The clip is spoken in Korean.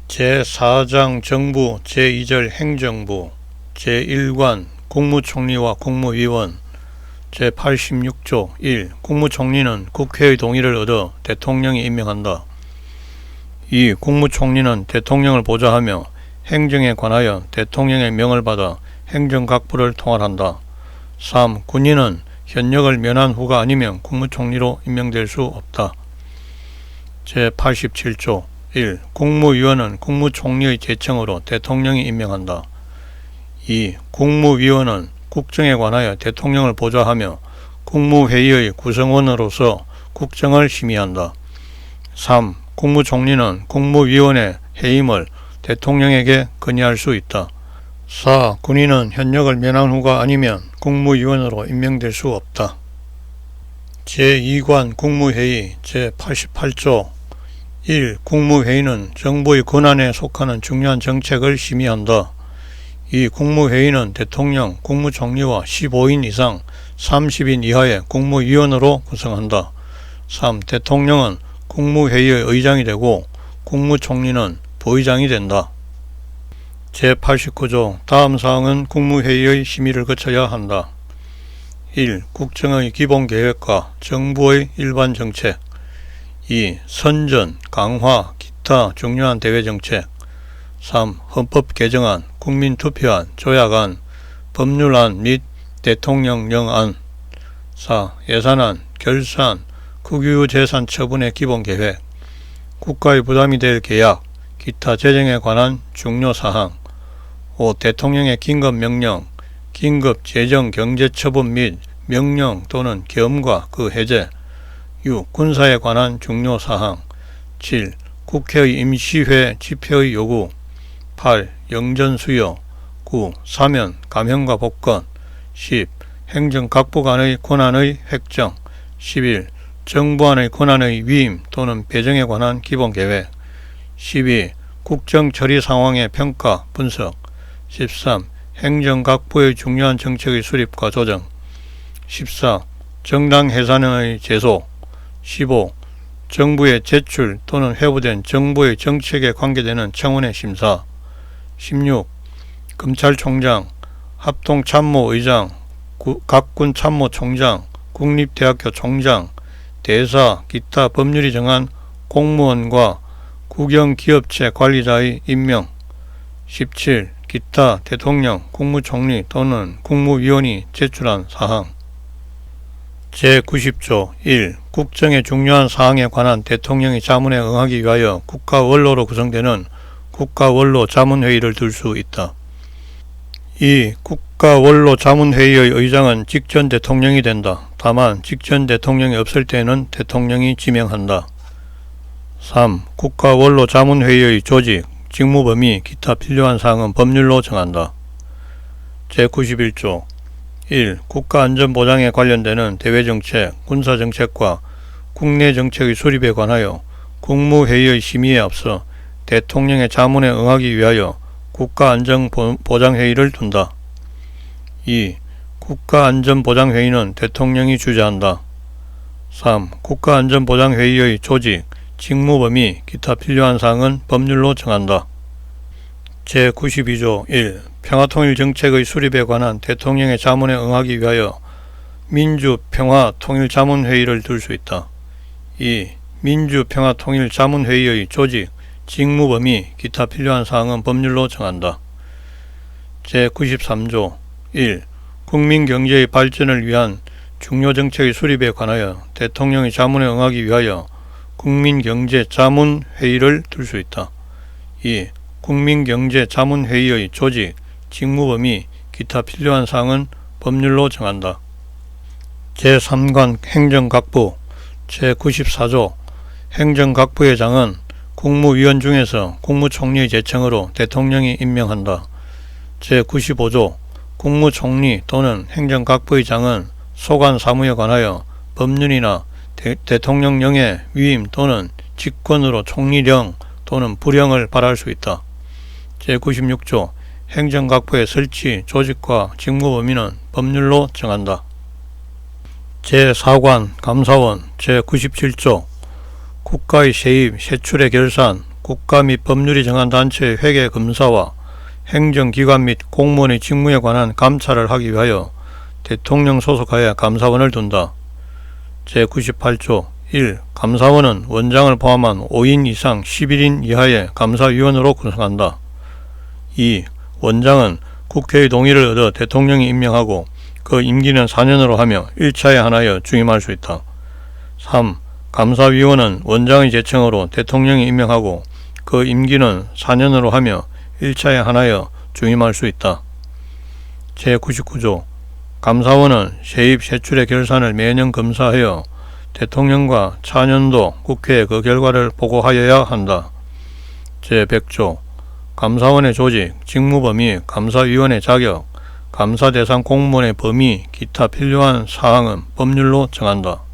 제4장 정부 제2절 행정부 제1관 국무총리와 국무위원 제86조 1. 국무총리는 국회의 동의를 얻어 대통령이 임명한다. 2. 국무총리는 대통령을 보좌하며 행정에 관하여 대통령의 명을 받아 행정각부를 통할한다. 3. 군인은 현역을 면한 후가 아니면 국무총리로 임명될 수 없다. 제87조 1. 국무위원은 국무총리의 제청으로 대통령이 임명한다. 2. 국무위원은 국정에 관하여 대통령을 보좌하며 국무회의의 구성원으로서 국정을 심의한다. 3. 국무총리는 국무위원의 해임을 대통령에게 건의할 수 있다. 4. 군인은 현역을 면한 후가 아니면 국무위원으로 임명될 수 없다. 제2관 국무회의 제88조 1. 국무회의는 정부의 권한에 속하는 중요한 정책을 심의한다. 2. 국무회의는 대통령, 국무총리와 15인 이상 30인 이하의 국무위원으로 구성한다. 3. 대통령은 국무회의의 의장이 되고 국무총리는 부의장이 된다. 제89조 다음 사항은 국무회의의 심의를 거쳐야 한다. 1. 국정의 기본계획과 정부의 일반 정책. 2. 선전, 강화, 기타 중요한 대외정책. 3. 헌법 개정안, 국민투표안, 조약안, 법률안 및 대통령령안. 4. 예산안, 결산, 국유재산 처분의 기본계획, 국가의 부담이 될 계약, 기타 재정에 관한 중요사항. 5. 대통령의 긴급명령, 긴급 재정 경제처분 및 명령 또는 계엄과 그 해제. 6. 군사에 관한 중요사항. 7. 국회의 임시회 집회의 요구. 8. 영전수여. 9. 사면, 감형과 복권. 10. 행정각부 간의 권한의 획정. 11. 정부 안의 권한의 위임 또는 배정에 관한 기본계획. 12. 국정처리 상황의 평가, 분석. 13. 행정각부의 중요한 정책의 수립과 조정. 14. 정당 해산의 제소. 15. 정부의 제출 또는 회부된 정부의 정책에 관계되는 청원의 심사. 16. 검찰총장, 합동참모의장, 각군참모총장, 국립대학교 총장, 대사, 기타 법률이 정한 공무원과 국영기업체 관리자의 임명. 17. 기타 대통령, 국무총리 또는 국무위원이 제출한 사항. 제90조 1. 국정의 중요한 사항에 관한 대통령의 자문에 응하기 위하여 국가원로로 구성되는 국가원로자문회의를 들 수 있다. 2. 국가원로자문회의의 의장은 직전 대통령이 된다. 다만 직전 대통령이 없을 때에는 대통령이 지명한다. 3. 국가원로자문회의의 조직, 직무 범위, 기타 필요한 사항은 법률로 정한다. 제91조 1. 국가안전보장에 관련되는 대외정책, 군사정책과 국내정책의 수립에 관하여 국무회의의 심의에 앞서 대통령의 자문에 응하기 위하여 국가안전보장회의를 둔다. 2. 국가안전보장회의는 대통령이 주재한다. 3. 국가안전보장회의의 조직, 직무 범위, 기타 필요한 사항은 법률로 정한다. 제92조 1. 평화통일정책의 수립에 관한 대통령의 자문에 응하기 위하여 민주평화통일자문회의를 들 수 있다. 2. 민주평화통일자문회의의 조직, 직무 범위, 기타 필요한 사항은 법률로 정한다. 제93조 1. 국민경제의 발전을 위한 중요정책의 수립에 관하여 대통령의 자문에 응하기 위하여 국민경제자문회의를 들 수 있다. 2. 국민경제자문회의의 조직, 직무 범위, 기타 필요한 사항은 법률로 정한다. 제3관 행정각부 제94조 행정각부의 장은 국무위원 중에서 국무총리의 제청으로 대통령이 임명한다. 제95조 국무총리 또는 행정각부의 장은 소관 사무에 관하여 법률이나 대통령령의 위임 또는 직권으로 총리령 또는 부령을 발할 수 있다. 제96조 행정각부의 설치, 조직과 직무 범위는 법률로 정한다. 제4관 감사원 제97조 국가의 세입, 세출의 결산, 국가 및 법률이 정한 단체의 회계 검사와 행정기관 및 공무원의 직무에 관한 감찰을 하기 위하여 대통령 소속하에 감사원을 둔다. 제98조 1. 감사원은 원장을 포함한 5인 이상 11인 이하의 감사위원으로 구성한다. 2. 원장은 국회의 동의를 얻어 대통령이 임명하고 그 임기는 4년으로 하며 1차에 하나여 중임할 수 있다. 3. 감사위원은 원장의 제청으로 대통령이 임명하고 그 임기는 4년으로 하며 1차에 하나여 중임할 수 있다. 제99조 감사원은 세입 세출의 결산을 매년 검사하여 대통령과 차년도 국회에 그 결과를 보고하여야 한다. 제100조 감사원의 조직, 직무범위, 감사위원의 자격, 감사 대상 공무원의 범위, 기타 필요한 사항은 법률로 정한다.